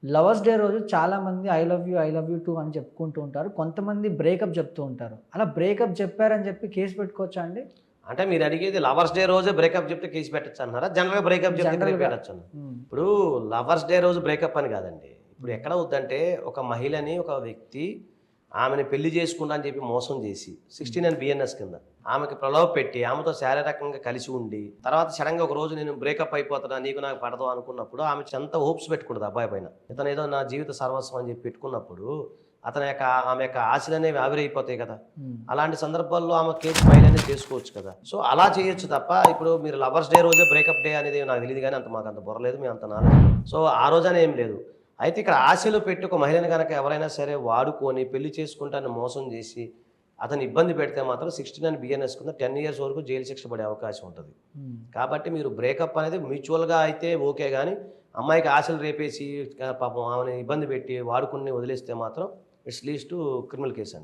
Lovers day రోజు చాలామంది I love you two అని చెప్పుకుంటూ ఉంటారు. కొంతమంది బ్రేకప్ చెప్తూ ఉంటారు. అలా బ్రేకప్ చెప్పారని చెప్పి కేస్ పెట్టుకోవచ్చా అండి? అంటే మీరు అడిగేది లవర్స్ డే రోజే బ్రేకప్ చెప్తే కేసు పెట్టొచ్చు అన్నారా? జనరల్‌గా బ్రేకప్ చెప్తే కేసు జనరల్‌గా. పెట్టొచ్చన్నా? హ్మ్. ఇప్పుడు లవర్స్ డే రోజు బ్రేకప్ అని కాదండి. ఇప్పుడు హ్మ్. ఎక్కడ అవుద్దంటే ఒక మహిళని ఒక వ్యక్తి ఆమెని పెళ్లి చేసుకుంటా అని చెప్పి మోసం చేసి హ్మ్. 16 బిఎన్ఎస్ కింద ఆమెకి ప్రలోభపెట్టి ఆమెతో శారీరకంగా కలిసి ఉండి తర్వాత సడన్‌గా ఒక రోజు నేను బ్రేకప్ అయిపోతున్నా నీకు నాకు పడదు అనుకున్నప్పుడు ఆమె ఎంత హోప్స్ పెట్టుకుంటది అబ్బాయి పైన. ఇతను ఏదో నా జీవిత సర్వస్వం అని చెప్పి పెట్టుకున్నప్పుడు అతని యొక్క ఆమె యొక్క ఆశలనేవి ఆవిరైపోతాయి కదా! హ్మ్. అలాంటి సందర్భాల్లో ఆమె కేసు ఫైల్ అనేది చేసుకోవచ్చు కదా! సో, అలా చేయొచ్చు తప్ప ఇప్పుడు మీరు లవర్స్ డే రోజే బ్రేకప్ డే అనేది నాకు తెలీదు గానీ మాకంత బుర్ర లేదు. మేము అంత నాలెడ్జ్ లేదు. సో, ఆ రోజని ఏం లేదు. అయితే ఇక్కడ ఆశలు పెట్టి ఒక మహిళని గనక ఎవరైనా సరే వాడుకొని పెళ్లి చేసుకుంటానని మోసం చేసి, అతన్ని ఇబ్బంది పెడితే మాత్రం 69 బిఎన్ఎస్ కింద 10 ఇయర్స్ వరకు జైలు శిక్ష పడే అవకాశం ఉంటది. హ్మ్. కాబట్టి మీరు బ్రేకప్ అనేది మ్యూచువల్‌గా అయితే ఓకే గానీ, అమ్మాయికి ఆశలు రేపేసి పాపం ఆమెని ఇబ్బంది పెట్టి వాడుకొని వదిలేస్తే మాత్రం it's leads to criminal case అండి.